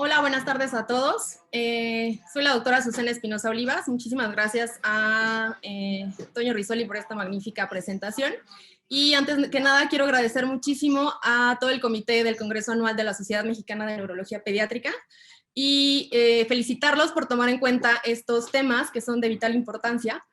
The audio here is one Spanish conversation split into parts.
Hola, buenas tardes a todos. Soy la doctora Susana Espinosa Olivas. Muchísimas gracias a Toño Rizzoli por esta magnífica presentación. Y antes que nada, quiero agradecer muchísimo a todo el comité del Congreso Anual de la Sociedad Mexicana de Neurología Pediátrica y felicitarlos por tomar en cuenta estos temas que son de vital importancia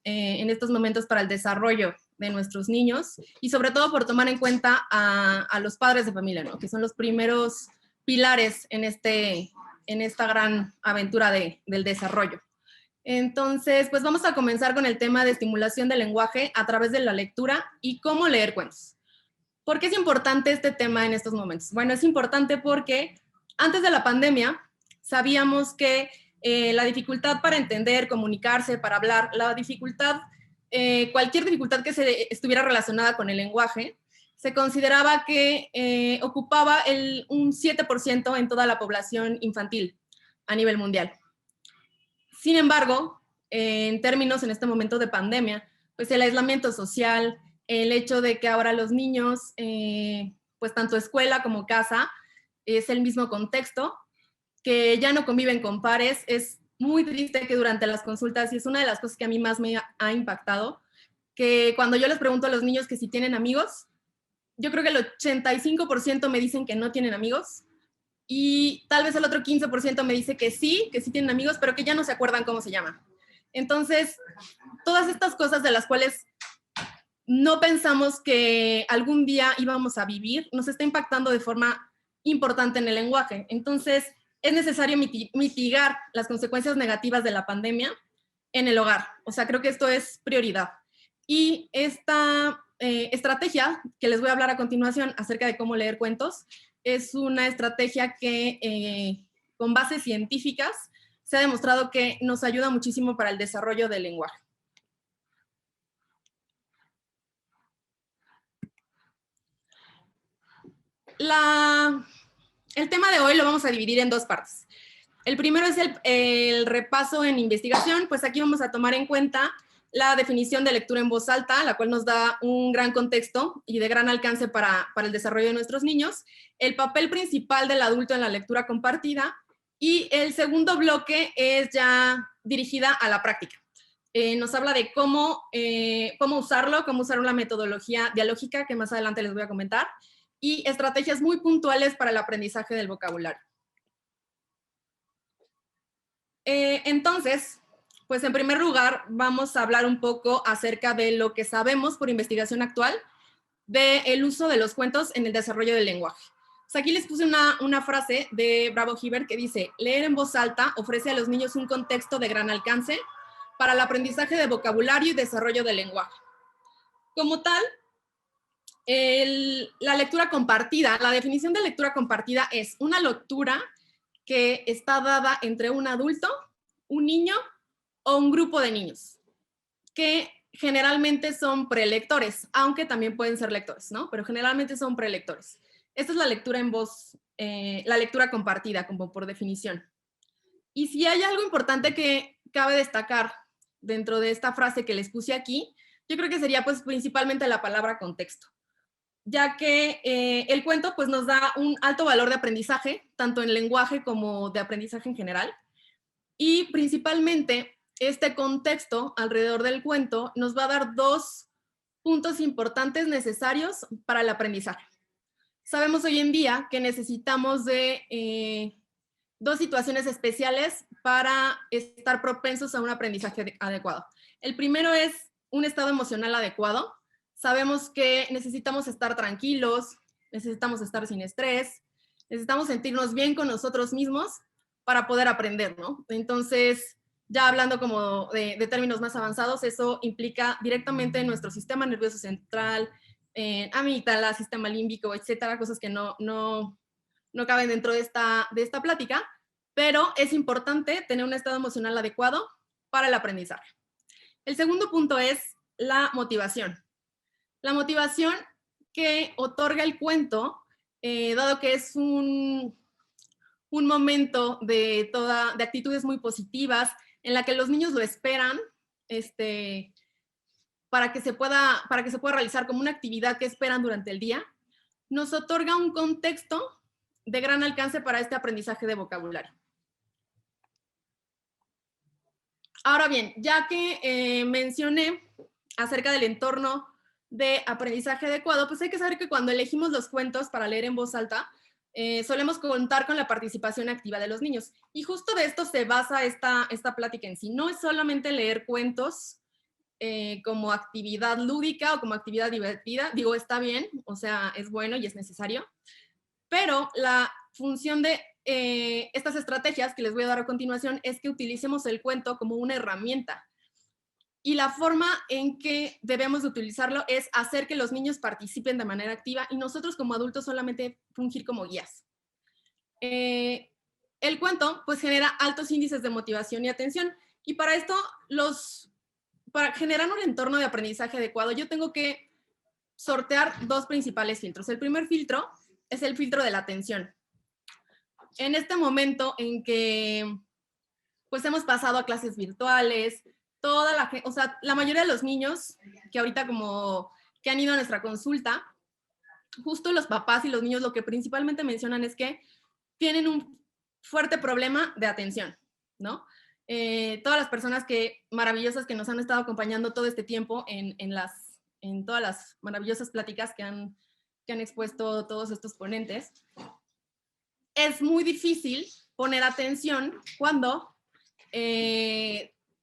en estos momentos para el desarrollo de nuestros niños y sobre todo por tomar en cuenta a los padres de familia, ¿no? Que son los primeros pilares en esta gran aventura del desarrollo. Entonces, pues vamos a comenzar con el tema de estimulación del lenguaje a través de la lectura y cómo leer cuentos. ¿Por qué es importante este tema en estos momentos? Bueno, es importante porque antes de la pandemia sabíamos que la dificultad para entender, comunicarse, para hablar, la dificultad, cualquier dificultad que estuviera relacionada con el lenguaje, se consideraba que ocupaba un 7% en toda la población infantil a nivel mundial. Sin embargo, en términos en este momento de pandemia, pues el aislamiento social, el hecho de que ahora los niños, pues tanto escuela como casa, es el mismo contexto, que ya no conviven con pares, es muy triste que durante las consultas, y es una de las cosas que a mí más me ha impactado, que cuando yo les pregunto a los niños que si tienen amigos, yo creo que el 85% me dicen que no tienen amigos y tal vez el otro 15% me dice que sí tienen amigos, pero que ya no se acuerdan cómo se llaman. Entonces, todas estas cosas de las cuales no pensamos que algún día íbamos a vivir, nos está impactando de forma importante en el lenguaje. Entonces, es necesario mitigar las consecuencias negativas de la pandemia en el hogar. O sea, creo que esto es prioridad. Y esta estrategia que les voy a hablar a continuación acerca de cómo leer cuentos es una estrategia que con bases científicas se ha demostrado que nos ayuda muchísimo para el desarrollo del lenguaje. El tema de hoy lo vamos a dividir en dos partes. El primero es el repaso en investigación, pues aquí vamos a tomar en cuenta la definición de lectura en voz alta, la cual nos da un gran contexto y de gran alcance para el desarrollo de nuestros niños, el papel principal del adulto en la lectura compartida y el segundo bloque es ya dirigida a la práctica. Nos habla de cómo usarlo, cómo usar una metodología dialógica que más adelante les voy a comentar y estrategias muy puntuales para el aprendizaje del vocabulario. Entonces, pues en primer lugar vamos a hablar un poco acerca de lo que sabemos por investigación actual del uso de los cuentos en el desarrollo del lenguaje. Pues aquí les puse una frase de Bravo Hibbert que dice, leer en voz alta ofrece a los niños un contexto de gran alcance para el aprendizaje de vocabulario y desarrollo del lenguaje. Como tal, la lectura compartida, la definición de lectura compartida es una lectura que está dada entre un adulto, un niño o un grupo de niños, que generalmente son prelectores, aunque también pueden ser lectores, ¿no? Pero generalmente son prelectores. Esta es la lectura en voz, la lectura compartida, como por definición. Y si hay algo importante que cabe destacar dentro de esta frase que les puse aquí, yo creo que sería pues principalmente la palabra contexto, ya que el cuento pues nos da un alto valor de aprendizaje, tanto en lenguaje como de aprendizaje en general, y principalmente este contexto alrededor del cuento nos va a dar dos puntos importantes necesarios para el aprendizaje. Sabemos hoy en día que necesitamos de dos situaciones especiales para estar propensos a un aprendizaje adecuado. El primero es un estado emocional adecuado. Sabemos que necesitamos estar tranquilos, necesitamos estar sin estrés, necesitamos sentirnos bien con nosotros mismos para poder aprender, ¿no? Entonces, ya hablando como de términos más avanzados, eso implica directamente en nuestro sistema nervioso central, amígdala, sistema límbico, etcétera, cosas que no caben dentro de esta plática, pero es importante tener un estado emocional adecuado para el aprendizaje. El segundo punto es la motivación. La motivación que otorga el cuento, dado que es un momento de actitudes muy positivas, en la que los niños lo esperan, para que se pueda realizar como una actividad que esperan durante el día, nos otorga un contexto de gran alcance para este aprendizaje de vocabulario. Ahora bien, ya que mencioné acerca del entorno de aprendizaje adecuado, pues hay que saber que cuando elegimos los cuentos para leer en voz alta, solemos contar con la participación activa de los niños. Y justo de esto se basa esta plática en sí. No es solamente leer cuentos como actividad lúdica o como actividad divertida. Digo, está bien, o sea, es bueno y es necesario. Pero la función de estas estrategias que les voy a dar a continuación es que utilicemos el cuento como una herramienta. Y la forma en que debemos de utilizarlo es hacer que los niños participen de manera activa y nosotros como adultos solamente fungir como guías. El cuento pues genera altos índices de motivación y atención y para esto para generar un entorno de aprendizaje adecuado yo tengo que sortear dos principales filtros. El primer filtro es el filtro de la atención. En este momento en que pues hemos pasado a clases virtuales, la mayoría de los niños que ahorita como que han ido a nuestra consulta, justo los papás y los niños lo que principalmente mencionan es que tienen un fuerte problema de atención, ¿no? Todas las personas maravillosas que nos han estado acompañando todo este tiempo en todas las maravillosas pláticas que han expuesto todos estos ponentes, es muy difícil poner atención cuando,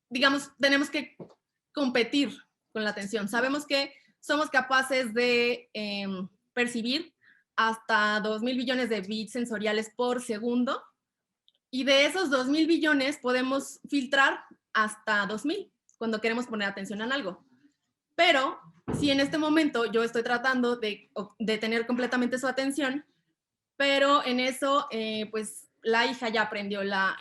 digamos, tenemos que competir con la atención. Sabemos que somos capaces de percibir hasta 2.000 billones de bits sensoriales por segundo y de esos 2.000 billones podemos filtrar hasta 2.000 cuando queremos poner atención en algo. Pero si en este momento yo estoy tratando de tener completamente su atención, pero en eso pues la hija ya aprendió la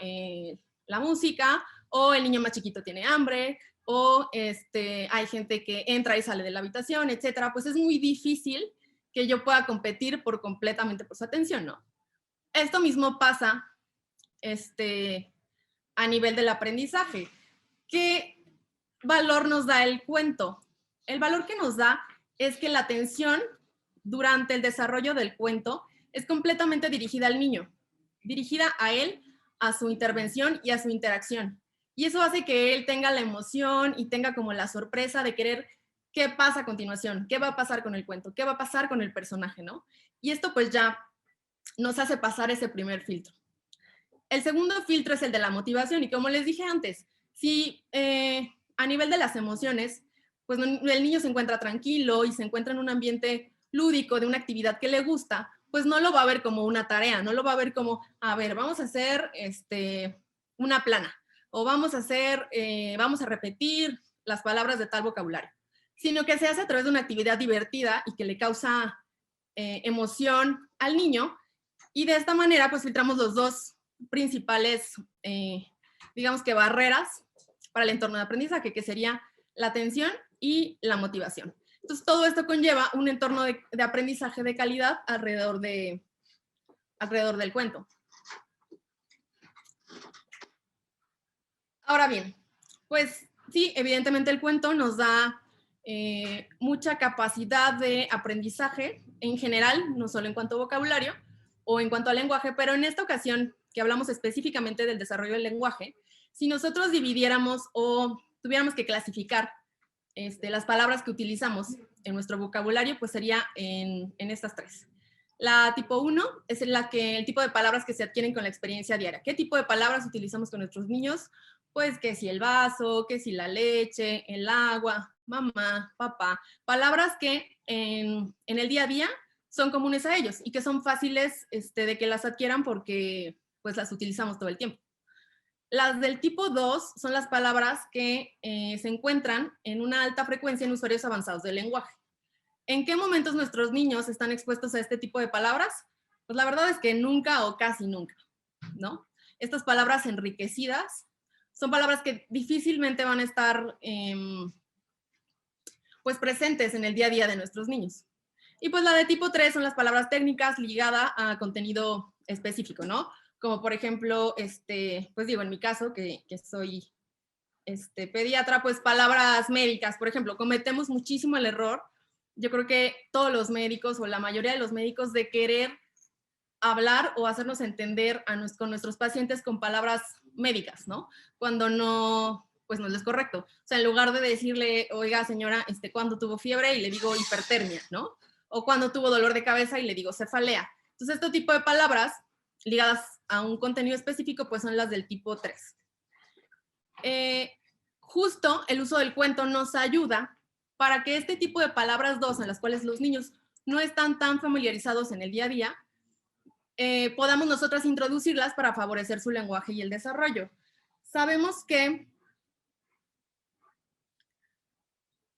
música o el niño más chiquito tiene hambre o hay gente que entra y sale de la habitación, etcétera, pues es muy difícil que yo pueda competir completamente por su atención, ¿no? Esto mismo pasa a nivel del aprendizaje. ¿Qué valor nos da el cuento? El valor que nos da es que la atención durante el desarrollo del cuento es completamente dirigida al niño, dirigida a él, a su intervención y a su interacción. Y eso hace que él tenga la emoción y tenga como la sorpresa de querer qué pasa a continuación, qué va a pasar con el cuento, qué va a pasar con el personaje, ¿no? Y esto pues ya nos hace pasar ese primer filtro. El segundo filtro es el de la motivación y como les dije antes, si a nivel de las emociones, pues el niño se encuentra tranquilo y se encuentra en un ambiente lúdico de una actividad que le gusta, pues no lo va a ver como una tarea, no lo va a ver como, a ver, vamos a hacer una plana o vamos a repetir las palabras de tal vocabulario, sino que se hace a través de una actividad divertida y que le causa emoción al niño y de esta manera pues filtramos los dos principales, digamos que barreras para el entorno de aprendizaje, que sería la atención y la motivación. Entonces, todo esto conlleva un entorno de aprendizaje de calidad alrededor del cuento. Ahora bien, pues sí, evidentemente el cuento nos da mucha capacidad de aprendizaje en general, no solo en cuanto a vocabulario o en cuanto al lenguaje, pero en esta ocasión que hablamos específicamente del desarrollo del lenguaje, si nosotros dividiéramos o tuviéramos que clasificar las palabras que utilizamos en nuestro vocabulario, pues sería en estas tres. La tipo 1 es el tipo de palabras que se adquieren con la experiencia diaria. ¿Qué tipo de palabras utilizamos con nuestros niños? Pues que si el vaso, que si la leche, el agua, mamá, papá. Palabras que en el día a día son comunes a ellos y que son fáciles de que las adquieran porque pues las utilizamos todo el tiempo. Las del tipo 2 son las palabras que se encuentran en una alta frecuencia en usuarios avanzados del lenguaje. ¿En qué momentos nuestros niños están expuestos a este tipo de palabras? Pues la verdad es que nunca o casi nunca, ¿no? Estas palabras enriquecidas son palabras que difícilmente van a estar pues presentes en el día a día de nuestros niños. Y pues la de tipo 3 son las palabras técnicas ligadas a contenido específico, ¿no? Como por ejemplo, pues digo, en mi caso, que soy pediatra, pues palabras médicas, por ejemplo, cometemos muchísimo el error, yo creo que todos los médicos o la mayoría de los médicos de querer hablar o hacernos entender con nuestros pacientes con palabras médicas, ¿no? Cuando no, pues no es correcto. O sea, en lugar de decirle, oiga, señora, ¿cuándo tuvo fiebre? Y le digo hipertermia, ¿no? O cuando tuvo dolor de cabeza y le digo cefalea. Entonces, este tipo de palabras ligadas a un contenido específico, pues son las del tipo 3. Justo el uso del cuento nos ayuda para que este tipo de palabras 2, en las cuales los niños no están tan familiarizados en el día a día, podamos nosotras introducirlas para favorecer su lenguaje y el desarrollo. Sabemos que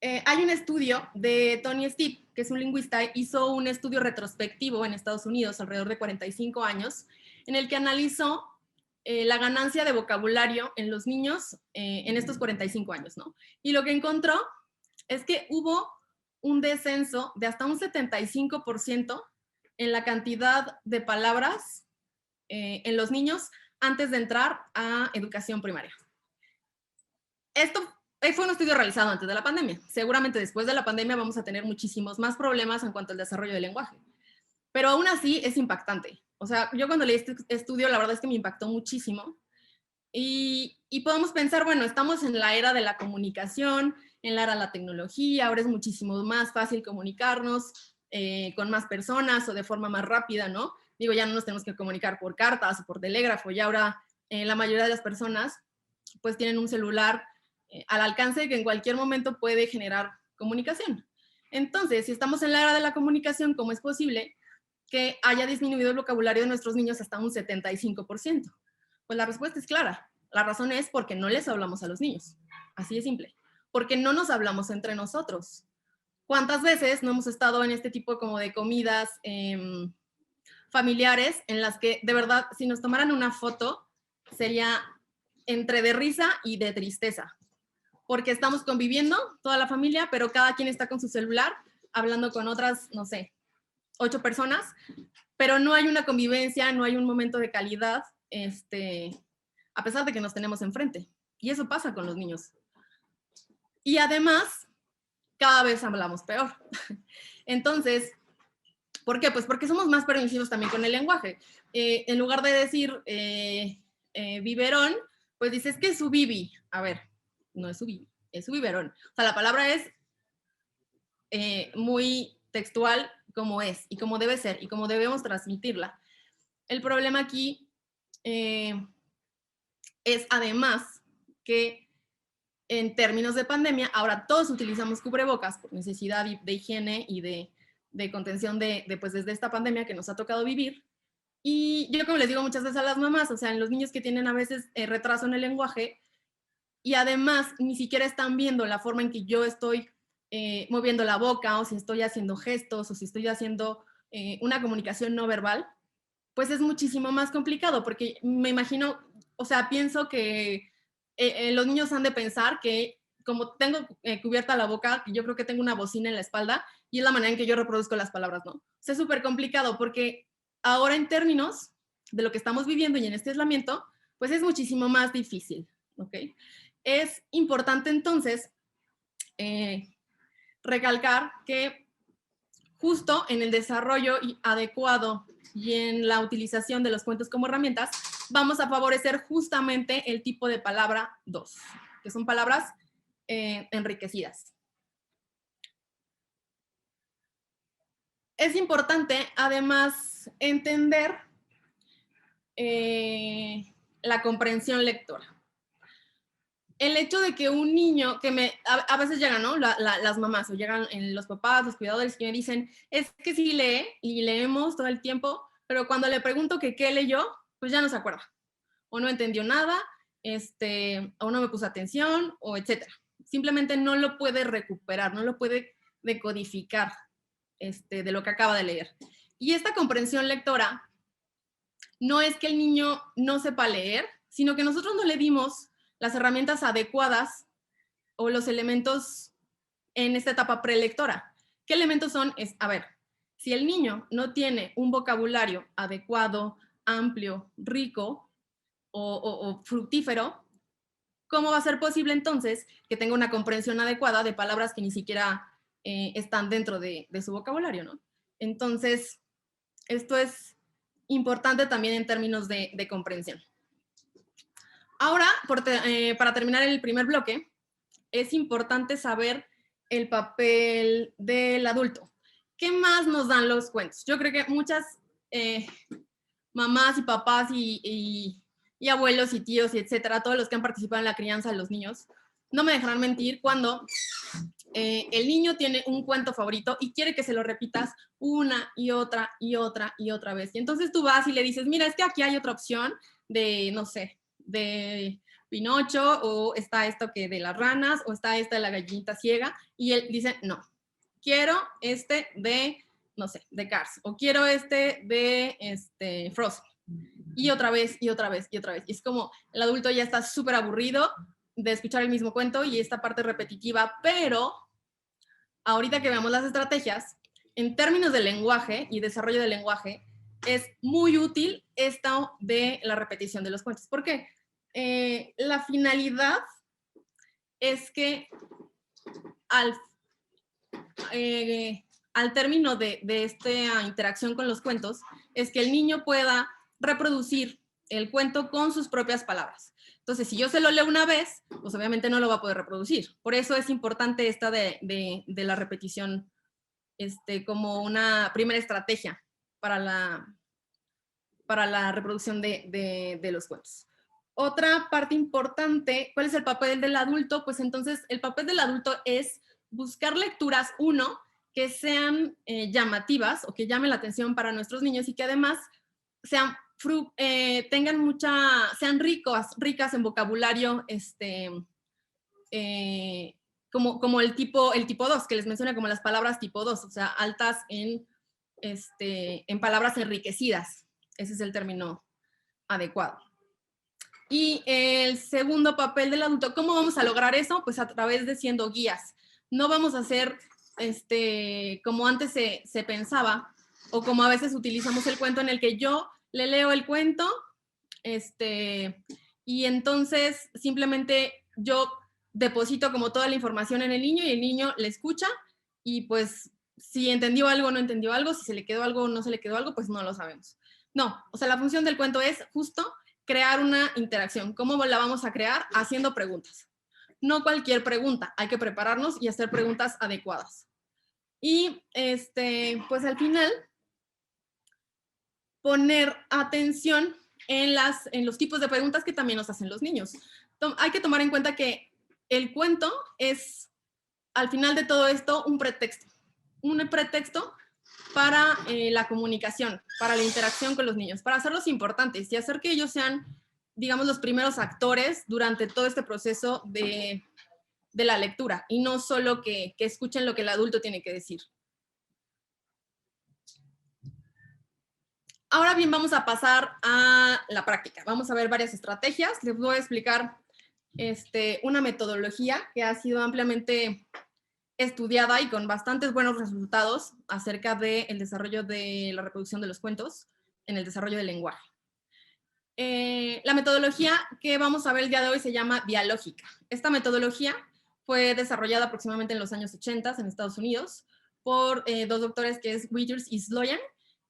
hay un estudio de Tony Steep, que es un lingüista, hizo un estudio retrospectivo en Estados Unidos alrededor de 45 años, en el que analizó la ganancia de vocabulario en los niños en estos 45 años, ¿no? Y lo que encontró es que hubo un descenso de hasta un 75% en la cantidad de palabras en los niños antes de entrar a educación primaria. Esto fue un estudio realizado antes de la pandemia. Seguramente después de la pandemia vamos a tener muchísimos más problemas en cuanto al desarrollo del lenguaje. Pero aún así es impactante. O sea, yo cuando leí este estudio, la verdad es que me impactó muchísimo. Y podemos pensar, bueno, estamos en la era de la comunicación, en la era de la tecnología, ahora es muchísimo más fácil comunicarnos con más personas o de forma más rápida, ¿no? Digo, ya no nos tenemos que comunicar por cartas o por telégrafo, ya ahora la mayoría de las personas pues tienen un celular al alcance que en cualquier momento puede generar comunicación. Entonces, si estamos en la era de la comunicación, ¿cómo es posible que haya disminuido el vocabulario de nuestros niños hasta un 75%? Pues la respuesta es clara. La razón es porque no les hablamos a los niños. Así de simple. Porque no nos hablamos entre nosotros. ¿Cuántas veces no hemos estado en este tipo como de comidas familiares en las que de verdad, si nos tomaran una foto, sería entre de risa y de tristeza? Porque estamos conviviendo toda la familia, pero cada quien está con su celular hablando con otras, no sé, 8 personas, pero no hay una convivencia, no hay un momento de calidad, a pesar de que nos tenemos enfrente. Y eso pasa con los niños. Y además, cada vez hablamos peor. Entonces, ¿por qué? Pues porque somos más permisivos también con el lenguaje. En lugar de decir biberón, pues dices que es su bibi. A ver, no es su bibi, es su biberón. O sea, la palabra es muy textual como es y como debe ser y como debemos transmitirla. El problema aquí es además que en términos de pandemia, ahora todos utilizamos cubrebocas por necesidad de higiene y de contención pues desde esta pandemia que nos ha tocado vivir. Y yo como les digo muchas veces a las mamás, o sea, en los niños que tienen a veces retraso en el lenguaje y además ni siquiera están viendo la forma en que yo estoy moviendo la boca o si estoy haciendo gestos o si estoy haciendo una comunicación no verbal, pues es muchísimo más complicado porque me imagino, o sea, pienso que los niños han de pensar que como tengo cubierta la boca, yo creo que tengo una bocina en la espalda y es la manera en que yo reproduzco las palabras, ¿no? O sea, es súper complicado porque ahora en términos de lo que estamos viviendo y en este aislamiento, pues es muchísimo más difícil, ¿ok? Es importante entonces recalcar que justo en el desarrollo adecuado y en la utilización de los cuentos como herramientas, vamos a favorecer justamente el tipo de palabra 2, que son palabras enriquecidas. Es importante, además, entender la comprensión lectora. El hecho de que un niño, que a veces llegan, ¿no? Las mamás o llegan los papás, los cuidadores que me dicen, es que sí lee y leemos todo el tiempo, pero cuando le pregunto que qué leyó, pues ya no se acuerda. O no entendió nada, o no me puso atención, o etcétera. Simplemente no lo puede recuperar, no lo puede decodificar de lo que acaba de leer. Y esta comprensión lectora no es que el niño no sepa leer, sino que nosotros no le dimos las herramientas adecuadas o los elementos en esta etapa prelectora. ¿Qué elementos son? A ver, si el niño no tiene un vocabulario adecuado, amplio, rico o fructífero, ¿cómo va a ser posible entonces que tenga una comprensión adecuada de palabras que ni siquiera están dentro de su vocabulario, ¿no? Entonces, esto es importante también en términos de comprensión. Ahora, para terminar el primer bloque, es importante saber el papel del adulto. ¿Qué más nos dan los cuentos? Yo creo que muchas mamás y papás y abuelos y tíos y etcétera, todos los que han participado en la crianza de los niños, no me dejarán mentir cuando el niño tiene un cuento favorito y quiere que se lo repitas una y otra y otra y otra vez. Y entonces tú vas y le dices, mira, es que aquí hay otra opción de, no sé, de Pinocho, o está esto que de las ranas, o está esta de la gallinita ciega, y él dice, no, quiero este de, no sé, de Cars, o quiero este de Frozen. Y otra vez, y otra vez, y otra vez. Y es como el adulto ya está súper aburrido de escuchar el mismo cuento y esta parte repetitiva, pero ahorita que veamos las estrategias, en términos de lenguaje y desarrollo del lenguaje, es muy útil esto de la repetición de los cuentos. ¿Por qué? La finalidad es que al término de esta interacción con los cuentos, es que el niño pueda reproducir el cuento con sus propias palabras. Entonces, si yo se lo leo una vez, pues obviamente no lo va a poder reproducir. Por eso es importante esta de la repetición como una primera estrategia para la reproducción de los cuentos. Otra parte importante, ¿cuál es el papel del adulto? Pues entonces el papel del adulto es buscar lecturas, uno, que sean llamativas o que llamen la atención para nuestros niños y que además sean sean ricas en vocabulario, como el tipo 2, que les menciona como las palabras tipo 2, o sea, altas en palabras enriquecidas. Ese es el término adecuado. Y el segundo papel del adulto, ¿cómo vamos a lograr eso? Pues a través de siendo guías. No vamos a hacer como antes se pensaba, o como a veces utilizamos el cuento en el que yo le leo el cuento, y entonces simplemente yo deposito como toda la información en el niño y el niño le escucha y pues si entendió algo o no entendió algo, si se le quedó algo o no se le quedó algo, pues no lo sabemos. No, o sea, la función del cuento es justo crear una interacción. ¿Cómo la vamos a crear? Haciendo preguntas. No cualquier pregunta, hay que prepararnos y hacer preguntas adecuadas. Y pues al final, poner atención en los tipos de preguntas que también nos hacen los niños. Hay que tomar en cuenta que el cuento es, al final de todo esto, un pretexto para la comunicación, para la interacción con los niños, para hacerlos importantes y hacer que ellos sean, digamos, los primeros actores durante todo este proceso de la lectura y no solo que escuchen lo que el adulto tiene que decir. Ahora bien, vamos a pasar a la práctica. Vamos a ver varias estrategias. Les voy a explicar una metodología que ha sido ampliamente estudiada y con bastantes buenos resultados acerca del desarrollo de la reproducción de los cuentos en el desarrollo del lenguaje. La metodología que vamos a ver el día de hoy se llama dialógica. Esta metodología fue desarrollada aproximadamente en los años 80 en Estados Unidos por dos doctores que es Withers y Sloyan.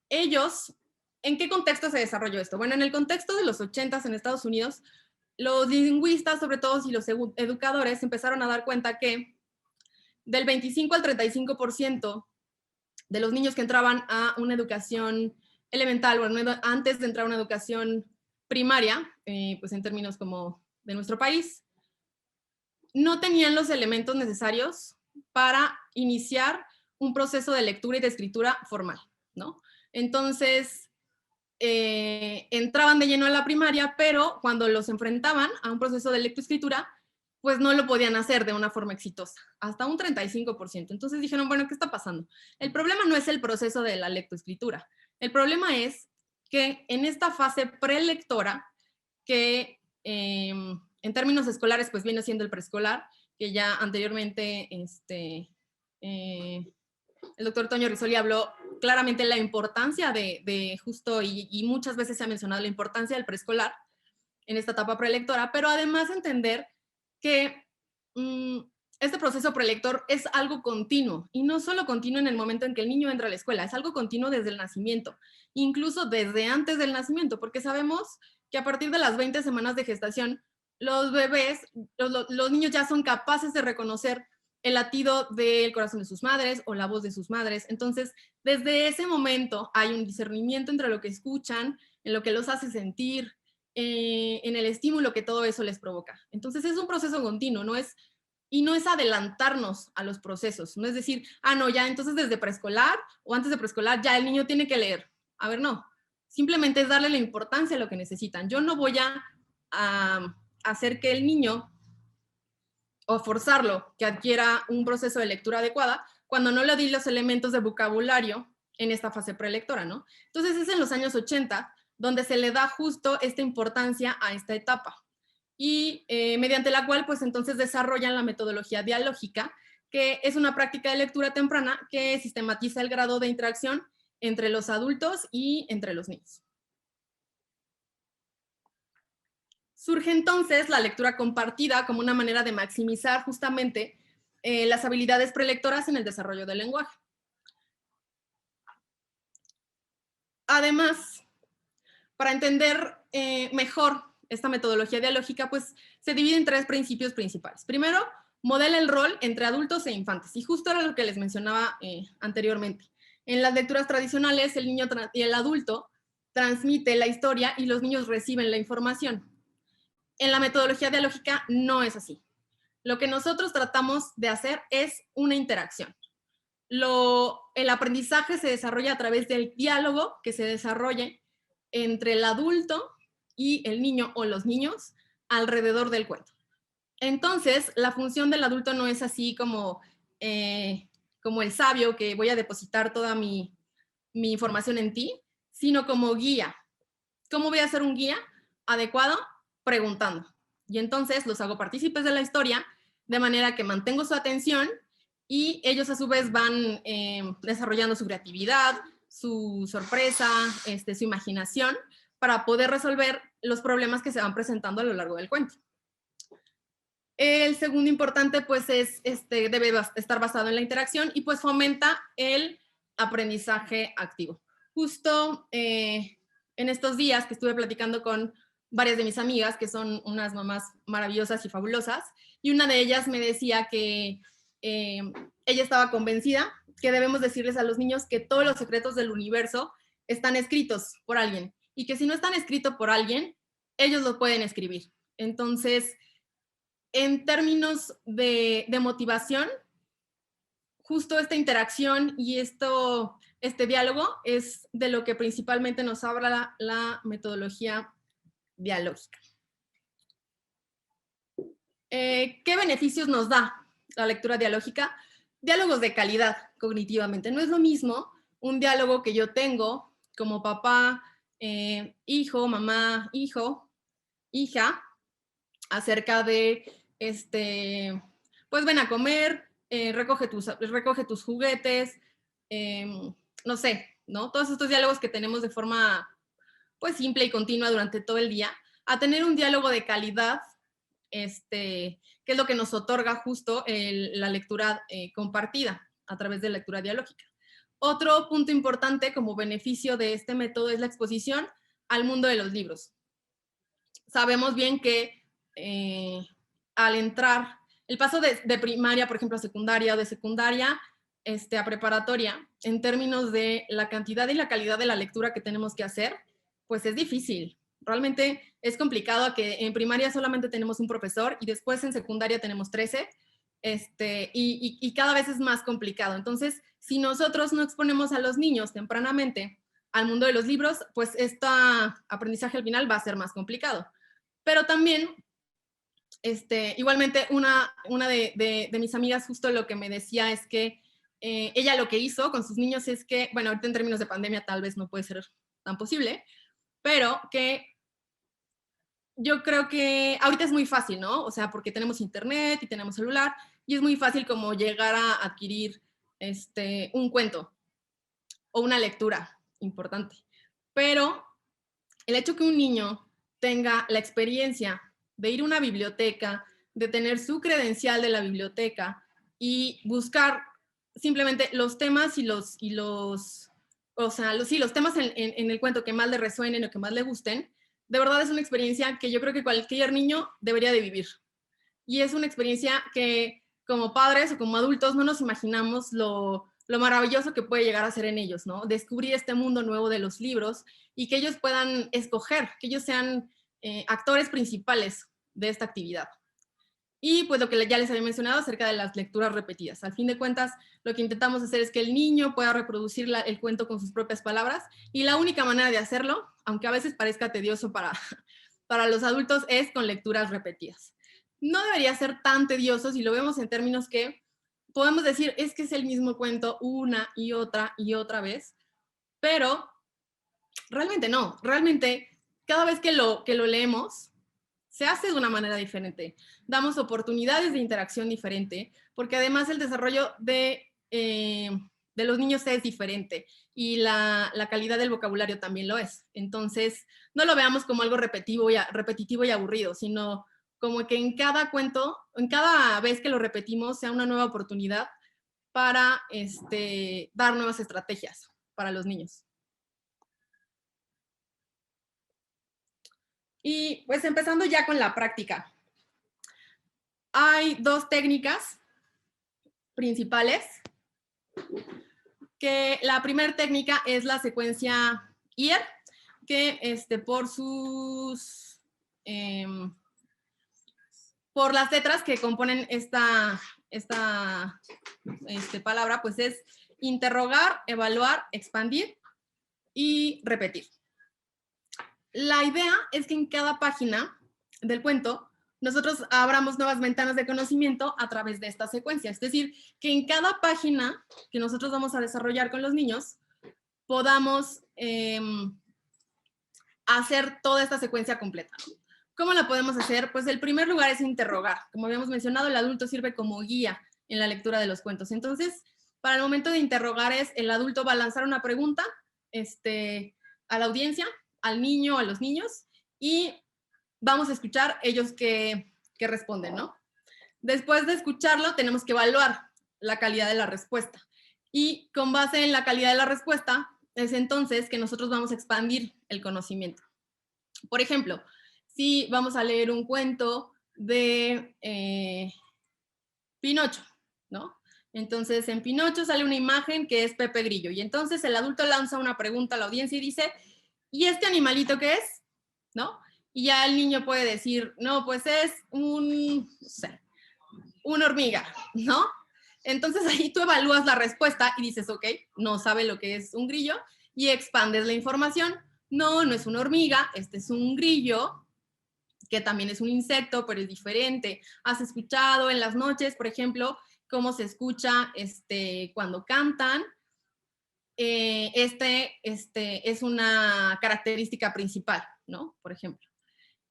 Ellos, ¿en qué contexto se desarrolló esto? Bueno, en el contexto de los 80 en Estados Unidos, los lingüistas, sobre todo, y los educadores empezaron a dar cuenta que del 25 al 35% de los niños que entraban a una educación elemental, bueno, antes de entrar a una educación primaria, pues en términos como de nuestro país, no tenían los elementos necesarios para iniciar un proceso de lectura y de escritura formal, ¿no? Entonces, entraban de lleno a la primaria, pero cuando los enfrentaban a un proceso de lectoescritura, pues no lo podían hacer de una forma exitosa, hasta un 35%. Entonces dijeron, bueno, ¿qué está pasando? El problema no es el proceso de la lectoescritura, el problema es que en esta fase prelectora, que en términos escolares pues viene siendo el preescolar, que ya anteriormente el doctor Toño Risoli habló claramente de la importancia de justo, y muchas veces se ha mencionado la importancia del preescolar en esta etapa prelectora, pero además entender que este proceso prelector es algo continuo, y no solo continuo en el momento en que el niño entra a la escuela, es algo continuo desde el nacimiento, incluso desde antes del nacimiento, porque sabemos que a partir de las 20 semanas de gestación, los bebés, los niños ya son capaces de reconocer el latido del corazón de sus madres o la voz de sus madres. Entonces, desde ese momento hay un discernimiento entre lo que escuchan, en lo que los hace sentir, en el estímulo que todo eso les provoca. Entonces, es un proceso continuo, y no es adelantarnos a los procesos, no es decir, no, ya entonces desde preescolar o antes de preescolar ya el niño tiene que leer. A ver, no, simplemente es darle la importancia a lo que necesitan. Yo no voy a hacer que el niño o forzarlo que adquiera un proceso de lectura adecuada cuando no le di los elementos de vocabulario en esta fase prelectora, ¿no? Entonces es en los años 80 donde se le da justo esta importancia a esta etapa y mediante la cual pues entonces desarrollan la metodología dialógica, que es una práctica de lectura temprana que sistematiza el grado de interacción entre los adultos y entre los niños. Surge entonces la lectura compartida como una manera de maximizar justamente las habilidades prelectoras en el desarrollo del lenguaje. Además, para entender mejor esta metodología dialógica, pues se divide en 3 principios principales. Primero, modela el rol entre adultos e infantes, y justo era lo que les mencionaba anteriormente. En las lecturas tradicionales, el niño y el adulto transmite la historia y los niños reciben la información. En la metodología dialógica no es así. Lo que nosotros tratamos de hacer es una interacción. El aprendizaje se desarrolla a través del diálogo que se desarrolle entre el adulto y el niño o los niños alrededor del cuento. Entonces, la función del adulto no es así como el sabio que voy a depositar toda mi información en ti, sino como guía. ¿Cómo voy a ser un guía adecuado? Preguntando. Y entonces los hago partícipes de la historia de manera que mantengo su atención y ellos a su vez van desarrollando su creatividad, su sorpresa, su imaginación para poder resolver los problemas que se van presentando a lo largo del cuento. El segundo importante pues debe estar basado en la interacción y pues fomenta el aprendizaje activo. Justo en estos días que estuve platicando con varias de mis amigas, que son unas mamás maravillosas y fabulosas, y una de ellas me decía que ella estaba convencida que debemos decirles a los niños que todos los secretos del universo están escritos por alguien, y que si no están escritos por alguien, ellos lo pueden escribir. Entonces, en términos de motivación, justo esta interacción y este diálogo es de lo que principalmente nos habla la metodología dialógica. ¿Qué beneficios nos da la lectura dialógica? Diálogos de calidad cognitivamente. No es lo mismo un diálogo que yo tengo como papá, hijo, mamá, hijo, hija, acerca de, pues ven a comer, recoge tus juguetes, no sé, ¿no? Todos estos diálogos que tenemos de forma, pues, simple y continua durante todo el día, a tener un diálogo de calidad, que es lo que nos otorga justo la lectura compartida a través de la lectura dialógica. Otro punto importante como beneficio de este método es la exposición al mundo de los libros. Sabemos bien que al entrar, el paso de primaria, por ejemplo, a secundaria o de secundaria a preparatoria, en términos de la cantidad y la calidad de la lectura que tenemos que hacer, pues es difícil. Realmente es complicado que en primaria solamente tenemos un profesor y después en secundaria tenemos 13, y cada vez es más complicado. Entonces, si nosotros no exponemos a los niños tempranamente al mundo de los libros, pues este aprendizaje al final va a ser más complicado. Pero también, igualmente, una de mis amigas justo lo que me decía es que ella lo que hizo con sus niños es que, bueno, ahorita en términos de pandemia tal vez no puede ser tan posible, pero que yo creo que ahorita es muy fácil, ¿no? O sea, porque tenemos internet y tenemos celular y es muy fácil como llegar a adquirir un cuento o una lectura importante. Pero el hecho que un niño tenga la experiencia de ir a una biblioteca, de tener su credencial de la biblioteca y buscar simplemente los temas los temas en el cuento que más le resuenen o que más le gusten, de verdad es una experiencia que yo creo que cualquier niño debería de vivir. Y es una experiencia que como padres o como adultos no nos imaginamos lo maravilloso que puede llegar a ser en ellos, ¿no? Descubrir este mundo nuevo de los libros y que ellos puedan escoger, que ellos sean actores principales de esta actividad. Y pues lo que ya les había mencionado acerca de las lecturas repetidas. Al fin de cuentas, lo que intentamos hacer es que el niño pueda reproducir el cuento con sus propias palabras y la única manera de hacerlo, aunque a veces parezca tedioso para los adultos, es con lecturas repetidas. No debería ser tan tedioso si lo vemos en términos que podemos decir es que es el mismo cuento una y otra vez, pero realmente no, realmente cada vez que lo leemos, se hace de una manera diferente. Damos oportunidades de interacción diferente, porque además el desarrollo de los niños es diferente y la calidad del vocabulario también lo es. Entonces, no lo veamos como algo repetitivo y aburrido, sino como que en cada cuento, en cada vez que lo repetimos, sea una nueva oportunidad para dar nuevas estrategias para los niños. Y pues empezando ya con la práctica. Hay dos técnicas principales, que la primera técnica es la secuencia IER, que por las letras que componen esta palabra, pues es interrogar, evaluar, expandir y repetir. La idea es que en cada página del cuento nosotros abramos nuevas ventanas de conocimiento a través de esta secuencia. Es decir, que en cada página que nosotros vamos a desarrollar con los niños, podamos hacer toda esta secuencia completa. ¿Cómo la podemos hacer? Pues el primer lugar es interrogar. Como habíamos mencionado, el adulto sirve como guía en la lectura de los cuentos. Entonces, para el momento de interrogar el adulto va a lanzar una pregunta a la audiencia, al niño, a los niños, y vamos a escuchar ellos que responden, ¿no? Después de escucharlo, tenemos que evaluar la calidad de la respuesta. Y con base en la calidad de la respuesta, es entonces que nosotros vamos a expandir el conocimiento. Por ejemplo, si vamos a leer un cuento de Pinocho, ¿no? Entonces, en Pinocho sale una imagen que es Pepe Grillo. Y entonces el adulto lanza una pregunta a la audiencia y dice, ¿y este animalito qué es? ¿No? Y ya el niño puede decir, no, pues es una hormiga, ¿no? Entonces ahí tú evalúas la respuesta y dices, ok, no sabe lo que es un grillo, y expandes la información. No, no es una hormiga, este es un grillo, que también es un insecto, pero es diferente. ¿Has escuchado en las noches, por ejemplo, cómo se escucha cuando cantan? Es una característica principal, ¿no? Por ejemplo.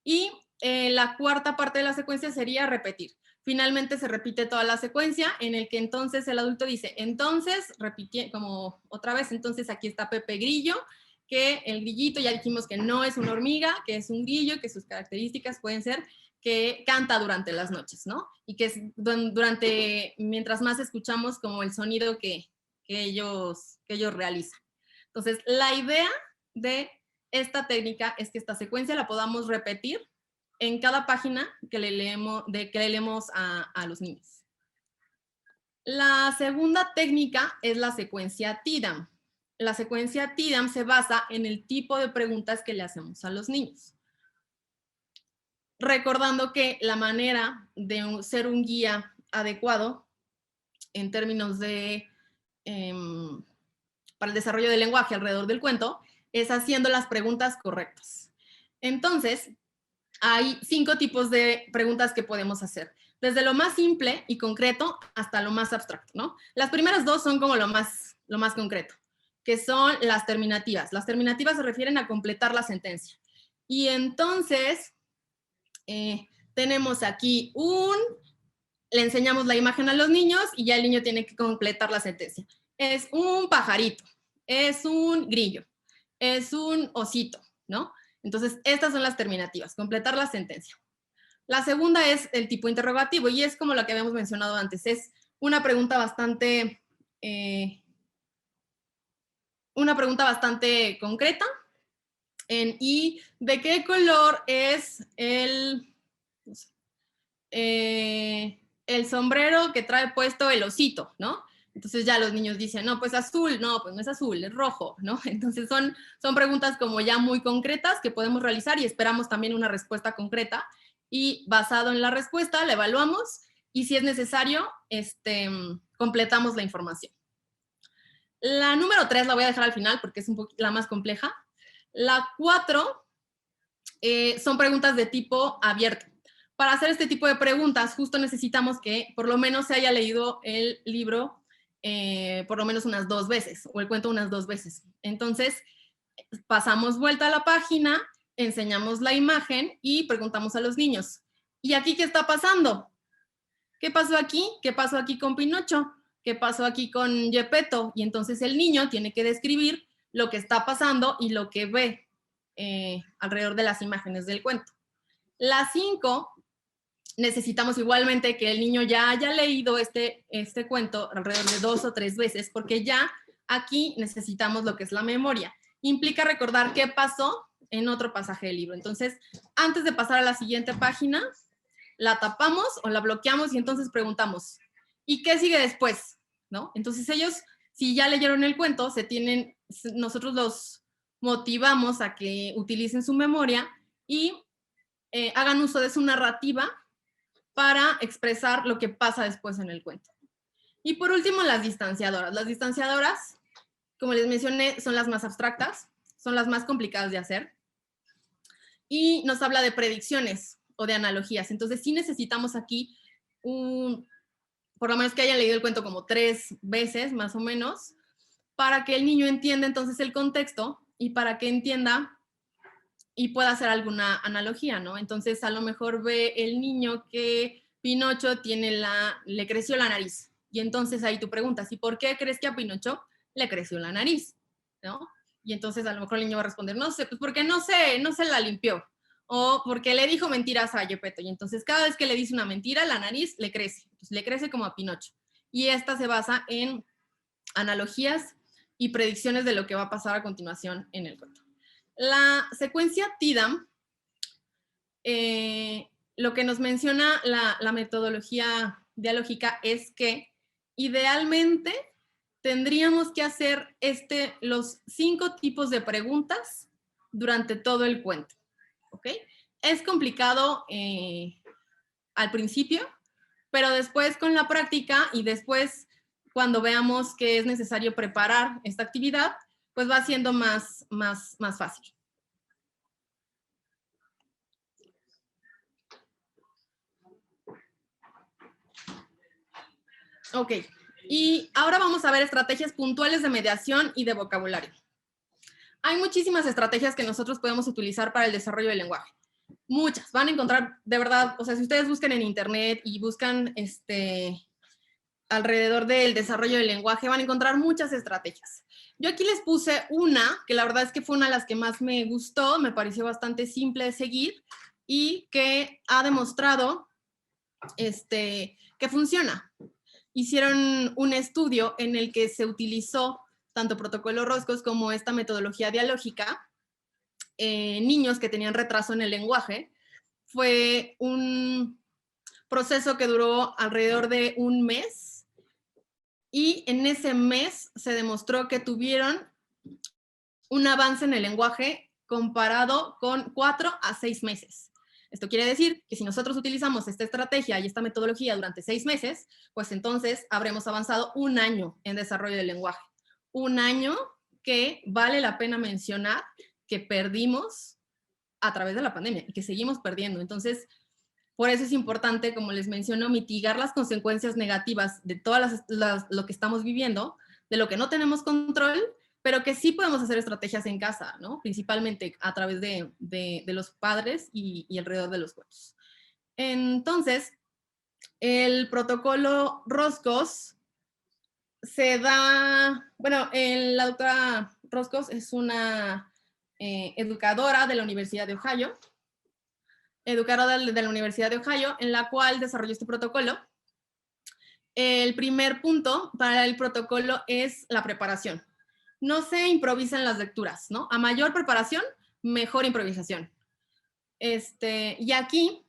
Y la cuarta parte de la secuencia sería repetir. Finalmente se repite toda la secuencia en el que entonces el adulto dice, entonces, repite como otra vez, entonces aquí está Pepe Grillo, que el grillito ya dijimos que no es una hormiga, que es un grillo, que sus características pueden ser que canta durante las noches, ¿no? Y que es mientras más escuchamos como el sonido que ellos realizan. Entonces, la idea de esta técnica es que esta secuencia la podamos repetir en cada página que le leemos a los niños. La segunda técnica es la secuencia TIDAM. La secuencia TIDAM se basa en el tipo de preguntas que le hacemos a los niños. Recordando que la manera de ser un guía adecuado en términos de para el desarrollo del lenguaje alrededor del cuento es haciendo las preguntas correctas. Entonces, hay 5 tipos de preguntas que podemos hacer, desde lo más simple y concreto hasta lo más abstracto, ¿no? Las primeras 2 son como lo más concreto, que son las terminativas. Las terminativas se refieren a completar la sentencia. Y entonces, tenemos aquí le enseñamos la imagen a los niños y ya el niño tiene que completar la sentencia. Es un pajarito, es un grillo, es un osito, ¿no? Entonces, estas son las terminativas, completar la sentencia. La segunda es el tipo interrogativo y es como lo que habíamos mencionado antes. Es una pregunta bastante concreta. ¿Y de qué color es el sombrero que trae puesto el osito, ¿no? Entonces ya los niños dicen, no, pues azul, no, pues no es azul, es rojo, ¿no? Entonces son preguntas como ya muy concretas que podemos realizar y esperamos también una respuesta concreta y basado en la respuesta la evaluamos y si es necesario, completamos la información. La número 3 la voy a dejar al final porque es un poco la más compleja. La 4 son preguntas de tipo abierto. Para hacer este tipo de preguntas, justo necesitamos que por lo menos se haya leído el libro por lo menos unas 2 veces, o el cuento unas 2 veces. Entonces, pasamos vuelta a la página, enseñamos la imagen y preguntamos a los niños, ¿y aquí qué está pasando? ¿Qué pasó aquí? ¿Qué pasó aquí con Pinocho? ¿Qué pasó aquí con Gepetto? Y entonces el niño tiene que describir lo que está pasando y lo que ve alrededor de las imágenes del cuento. Las 5, necesitamos igualmente que el niño ya haya leído este cuento alrededor de 2 o 3 veces, porque ya aquí necesitamos lo que es la memoria. Implica recordar qué pasó en otro pasaje del libro. Entonces, antes de pasar a la siguiente página, la tapamos o la bloqueamos y entonces preguntamos, ¿y qué sigue después? ¿No? Entonces ellos, si ya leyeron el cuento, nosotros los motivamos a que utilicen su memoria y hagan uso de su narrativa para expresar lo que pasa después en el cuento. Y por último, las distanciadoras. Las distanciadoras, como les mencioné, son las más abstractas, son las más complicadas de hacer y nos habla de predicciones o de analogías. Entonces sí necesitamos aquí por lo menos que hayan leído el cuento como 3 veces, más o menos, para que el niño entienda entonces el contexto y para que entienda y pueda hacer alguna analogía, ¿no? Entonces a lo mejor ve el niño que Pinocho le creció la nariz. Y entonces ahí tú preguntas, ¿y por qué crees que a Pinocho le creció la nariz? ¿No? Y entonces a lo mejor el niño va a responder, no sé, pues porque no se la limpió. O porque le dijo mentiras a Gepetto. Y entonces cada vez que le dice una mentira, la nariz le crece. Entonces le crece como a Pinocho. Y esta se basa en analogías y predicciones de lo que va a pasar a continuación en el cuento. La secuencia TIDAM, lo que nos menciona la metodología dialógica es que idealmente tendríamos que hacer los 5 tipos de preguntas durante todo el cuento. ¿Ok? Es complicado al principio, pero después con la práctica y después cuando veamos que es necesario preparar esta actividad, pues va siendo más fácil. Ok, y ahora vamos a ver estrategias puntuales de mediación y de vocabulario. Hay muchísimas estrategias que nosotros podemos utilizar para el desarrollo del lenguaje. Muchas. Van a encontrar, de verdad, o sea, si ustedes buscan en internet y buscan alrededor del desarrollo del lenguaje, van a encontrar muchas estrategias. Yo aquí les puse una, que la verdad es que fue una de las que más me gustó, me pareció bastante simple de seguir y que ha demostrado que funciona. Hicieron un estudio en el que se utilizó tanto protocolo Roscos como esta metodología dialógica en niños que tenían retraso en el lenguaje. Fue un proceso que duró alrededor de un mes y en ese mes se demostró que tuvieron un avance en el lenguaje comparado con 4 a 6 meses. Esto quiere decir que si nosotros utilizamos esta estrategia y esta metodología durante 6 meses, pues entonces habremos avanzado un año en desarrollo del lenguaje. Un año que vale la pena mencionar que perdimos a través de la pandemia y que seguimos perdiendo. Entonces, por eso es importante, como les menciono, mitigar las consecuencias negativas de todas lo que estamos viviendo, de lo que no tenemos control, pero que sí podemos hacer estrategias en casa, ¿no? Principalmente a través de los padres y alrededor de los cuentos. Entonces, el protocolo Roscos se da, bueno, la doctora Roscos es una educadora de la Universidad de Ohio educadora de la Universidad de Ohio, en la cual desarrolló este protocolo. El primer punto para el protocolo es la preparación. No se improvisan las lecturas, ¿no? A mayor preparación, mejor improvisación. Y aquí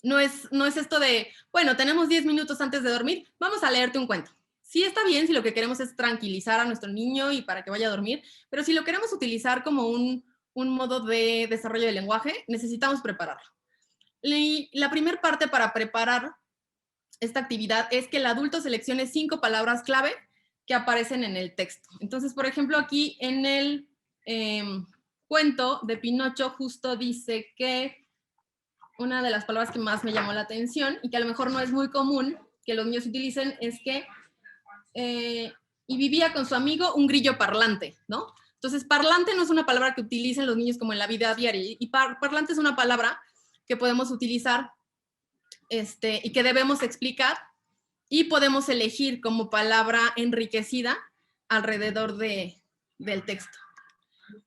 no es esto de, bueno, tenemos 10 minutos antes de dormir, vamos a leerte un cuento. Sí está bien si lo que queremos es tranquilizar a nuestro niño y para que vaya a dormir, pero si lo queremos utilizar como un modo de desarrollo del lenguaje, necesitamos prepararlo. Y la primera parte para preparar esta actividad es que el adulto seleccione 5 palabras clave que aparecen en el texto. Entonces, por ejemplo, aquí en el cuento de Pinocho justo dice que una de las palabras que más me llamó la atención y que a lo mejor no es muy común que los niños utilicen es que y vivía con su amigo un grillo parlante, ¿no? Entonces, parlante no es una palabra que utilicen los niños como en la vida diaria, y parlante es una palabra que podemos utilizar y que debemos explicar y podemos elegir como palabra enriquecida alrededor del texto.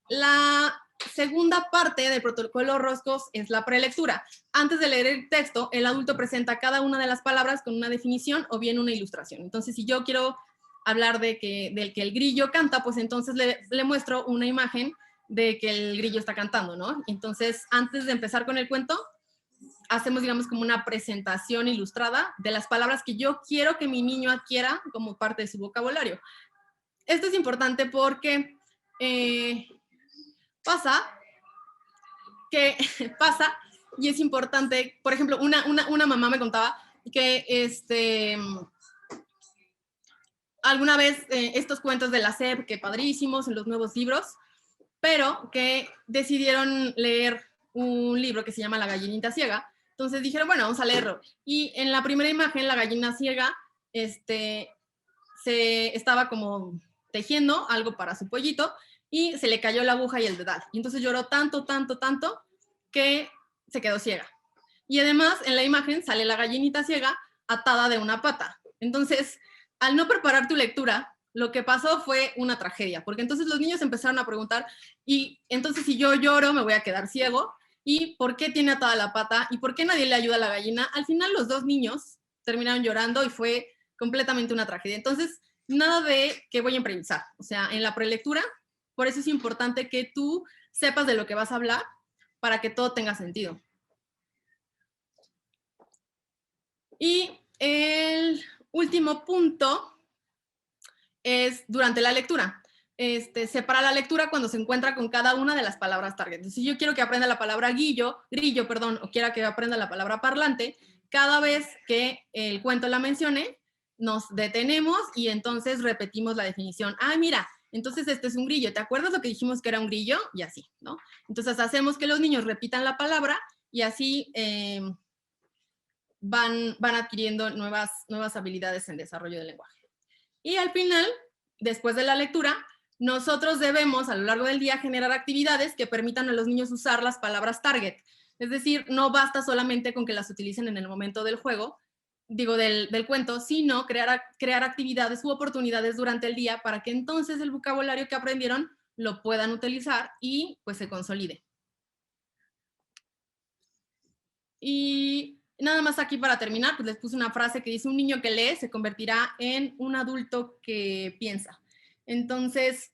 La segunda parte del protocolo Roscos es la prelectura. Antes de leer el texto, el adulto presenta cada una de las palabras con una definición o bien una ilustración. Entonces, si yo quiero hablar del que el grillo canta, pues entonces le muestro una imagen de que el grillo está cantando, ¿no? Entonces, antes de empezar con el cuento, hacemos, digamos, como una presentación ilustrada de las palabras que yo quiero que mi niño adquiera como parte de su vocabulario. Esto es importante porque pasa y es importante, por ejemplo, una mamá me contaba que alguna vez estos cuentos de la SEP, que padrísimos en los nuevos libros, pero que decidieron leer un libro que se llama La gallinita ciega. Entonces dijeron, bueno, vamos a leerlo. Y en la primera imagen, la gallina ciega se estaba como tejiendo algo para su pollito y se le cayó la aguja y el dedal. Y entonces lloró tanto, tanto, tanto que se quedó ciega. Y además en la imagen sale la gallinita ciega atada de una pata. Entonces, al no preparar tu lectura, lo que pasó fue una tragedia, porque entonces los niños empezaron a preguntar, y entonces si yo lloro me voy a quedar ciego, y ¿por qué tiene atada la pata? ¿Y por qué nadie le ayuda a la gallina? Al final los dos niños terminaron llorando y fue completamente una tragedia. Entonces, nada de que voy a improvisar. O sea, en la prelectura, por eso es importante que tú sepas de lo que vas a hablar para que todo tenga sentido. Y el último punto es durante la lectura. Separa la lectura cuando se encuentra con cada una de las palabras target. Entonces, si yo quiero que aprenda la palabra grillo, o quiera que aprenda la palabra parlante, cada vez que el cuento la mencione, nos detenemos y entonces repetimos la definición. Ah, mira, entonces este es un grillo. ¿Te acuerdas lo que dijimos que era un grillo? Y así, ¿no? Entonces hacemos que los niños repitan la palabra y así van adquiriendo nuevas habilidades en desarrollo del lenguaje. Y al final, después de la lectura, nosotros debemos a lo largo del día generar actividades que permitan a los niños usar las palabras target. Es decir, no basta solamente con que las utilicen en el momento del juego, del cuento, sino crear actividades u oportunidades durante el día para que entonces el vocabulario que aprendieron lo puedan utilizar y pues se consolide. Y nada más aquí para terminar, pues les puse una frase que dice: un niño que lee se convertirá en un adulto que piensa. Entonces,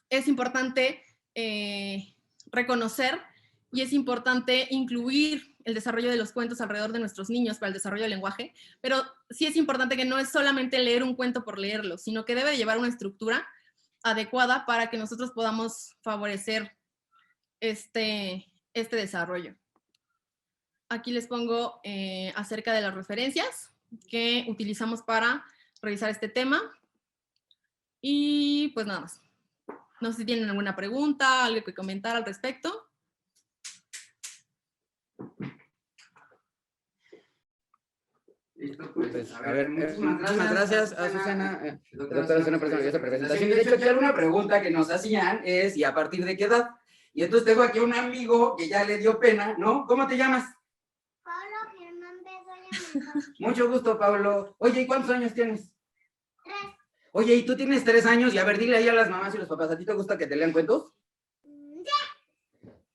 es importante reconocer y es importante incluir el desarrollo de los cuentos alrededor de nuestros niños para el desarrollo del lenguaje, pero sí es importante que no es solamente leer un cuento por leerlo, sino que debe llevar una estructura adecuada para que nosotros podamos favorecer este desarrollo. Aquí les pongo acerca de las referencias que utilizamos para revisar este tema. Y pues nada más. No sé si tienen alguna pregunta, algo que comentar al respecto. Listo, pues, a ver, muchísimas gracias a Susana, doctora Susana, por esa presentación. Y de hecho, aquí alguna pregunta que nos hacían es, ¿y a partir de qué edad? Y entonces tengo aquí un amigo que ya le dio pena, ¿no? ¿Cómo te llamas? Pablo Germán Bedoya. Mucho gusto, Pablo. Oye, ¿y cuántos años tienes? 3. Oye, ¿y tú tienes 3 años? Y a ver, dile ahí a las mamás y los papás, ¿a ti te gusta que te lean cuentos? Sí.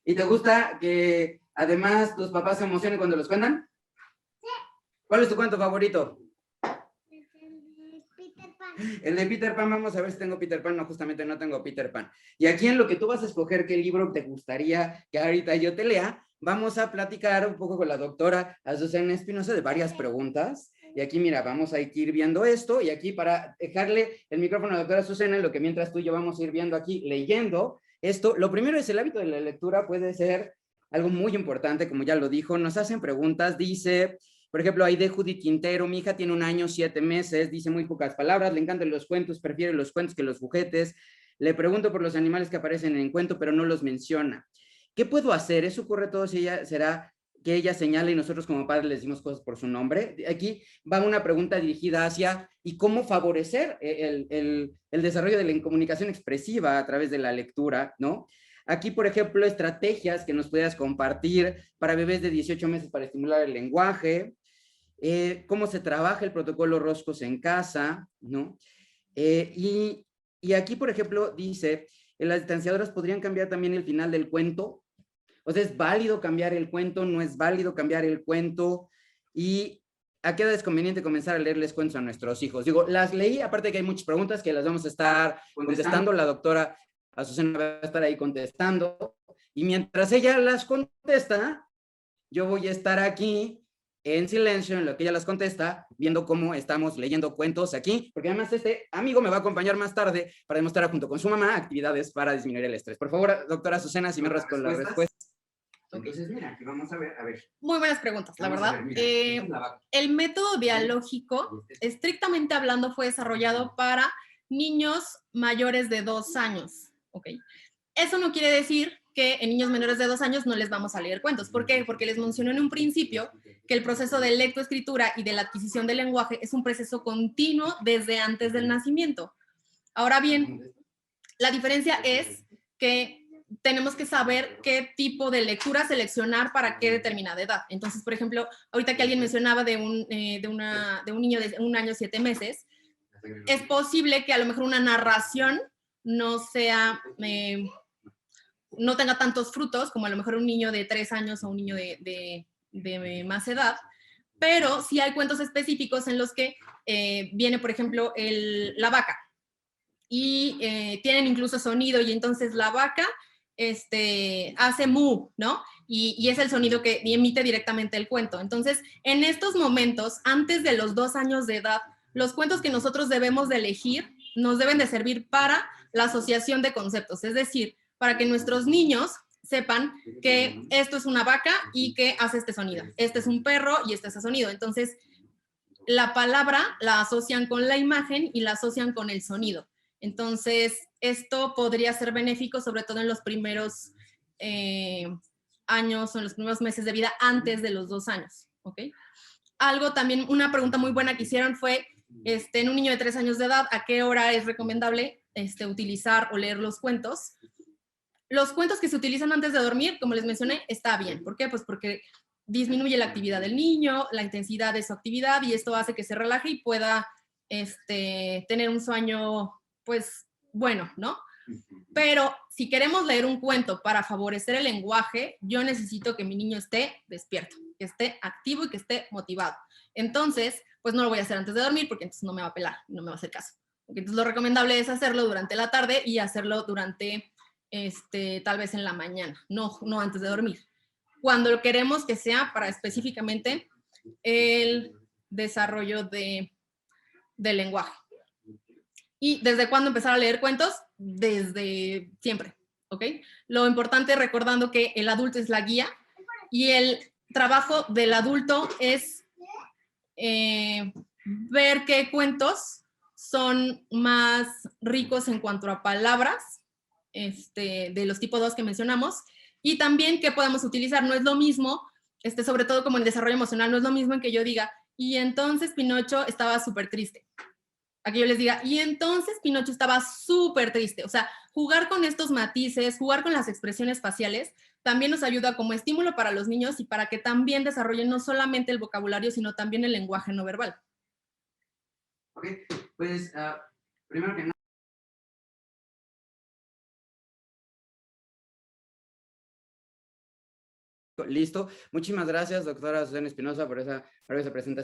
¿Y te gusta que Además, ¿tus papás se emocionan cuando los cuentan? Sí. ¿Cuál es tu cuento favorito? El de Peter Pan. El de Peter Pan, vamos a ver si tengo Peter Pan. No, justamente no tengo Peter Pan. Y aquí en lo que tú vas a escoger qué libro te gustaría que ahorita yo te lea, vamos a platicar un poco con la doctora Azucena Espinosa de varias preguntas. Y aquí, mira, vamos a ir viendo esto. Y aquí para dejarle el micrófono a la doctora Azucena, en lo que mientras tú y yo vamos a ir viendo aquí, leyendo esto. Lo primero es el hábito de la lectura, puede ser algo muy importante, como ya lo dijo. Nos hacen preguntas, dice... Por ejemplo, ahí de Judith Quintero, mi hija tiene 1 año, 7 meses, dice muy pocas palabras, le encantan los cuentos, prefiere los cuentos que los juguetes. Le pregunto por los animales que aparecen en el cuento, pero no los menciona. ¿Qué puedo hacer? ¿Eso ocurre todo si ella será que ella señale y nosotros como padres le decimos cosas por su nombre? Aquí va una pregunta dirigida hacia ¿y cómo favorecer el desarrollo de la comunicación expresiva a través de la lectura, ¿no? Aquí, por ejemplo, estrategias que nos puedas compartir para bebés de 18 meses para estimular el lenguaje, cómo se trabaja el protocolo Roscos en casa, ¿no? Y aquí, por ejemplo, dice, las distanciadoras podrían cambiar también el final del cuento. O sea, ¿es válido cambiar el cuento? ¿No es válido cambiar el cuento? ¿Y a qué edad es conveniente comenzar a leerles cuentos a nuestros hijos? Digo, las leí, aparte de que hay muchas preguntas que las vamos a estar contestando, la doctora Azucena va a estar ahí contestando, y mientras ella las contesta, yo voy a estar aquí en silencio en lo que ella las contesta, viendo cómo estamos leyendo cuentos aquí, porque además este amigo me va a acompañar más tarde para demostrar junto con su mamá actividades para disminuir el estrés. Por favor, doctora Azucena, si me responde la respuesta. Entonces, mira, aquí vamos a ver. Muy buenas preguntas, la Vamos verdad. a ver, mira, esta es la vaca. El método dialógico, estrictamente hablando, fue desarrollado para niños mayores de 2 años. ¿Ok? Eso no quiere decir que en niños menores de 2 años no les vamos a leer cuentos. ¿Por qué? Porque les mencioné en un principio que el proceso de lectoescritura y de la adquisición del lenguaje es un proceso continuo desde antes del nacimiento. Ahora bien, la diferencia es que tenemos que saber qué tipo de lectura seleccionar para qué determinada edad. Entonces, por ejemplo, ahorita que alguien mencionaba de un niño de 1 año, 7 meses, es posible que a lo mejor una narración no sea, no tenga tantos frutos como a lo mejor un niño de 3 años o un niño de más edad, pero sí hay cuentos específicos en los que viene, por ejemplo, la vaca, y tienen incluso sonido, y entonces la vaca hace mu, ¿no? Y es el sonido que emite directamente el cuento. Entonces, en estos momentos, antes de los 2 años de edad, los cuentos que nosotros debemos de elegir nos deben de servir para la asociación de conceptos, es decir, para que nuestros niños sepan que esto es una vaca y que hace este sonido, este es un perro y este es el sonido. Entonces, la palabra la asocian con la imagen y la asocian con el sonido. Entonces, esto podría ser benéfico, sobre todo en los primeros años o en los primeros meses de vida antes de los 2 años. ¿Ok? Algo también, una pregunta muy buena que hicieron fue, en un niño de 3 años de edad, ¿a qué hora es recomendable utilizar o leer los cuentos? Los cuentos que se utilizan antes de dormir, como les mencioné, está bien. ¿Por qué? Pues porque disminuye la actividad del niño, la intensidad de su actividad, y esto hace que se relaje y pueda tener un sueño, pues, bueno, ¿no? Pero si queremos leer un cuento para favorecer el lenguaje, yo necesito que mi niño esté despierto, que esté activo y que esté motivado. Entonces, pues no lo voy a hacer antes de dormir porque entonces no me va a pelar, no me va a hacer caso. Entonces lo recomendable es hacerlo durante la tarde y hacerlo durante, tal vez en la mañana, no antes de dormir. Cuando lo queremos que sea para específicamente el desarrollo del lenguaje. ¿Y desde cuándo empezar a leer cuentos? Desde siempre, ¿ok? Lo importante, recordando que el adulto es la guía y el trabajo del adulto es ver qué cuentos son más ricos en cuanto a palabras, de los tipo 2 que mencionamos, y también qué podemos utilizar. No es lo mismo, sobre todo como en desarrollo emocional, no es lo mismo en que yo diga, y entonces Pinocho estaba súper triste. A que yo les diga, y entonces Pinocho estaba súper triste. O sea, jugar con estos matices, jugar con las expresiones faciales, también nos ayuda como estímulo para los niños y para que también desarrollen no solamente el vocabulario, sino también el lenguaje no verbal. Ok, pues primero que nada, Listo. Muchísimas gracias, doctora Susana Espinosa, por esa presentación.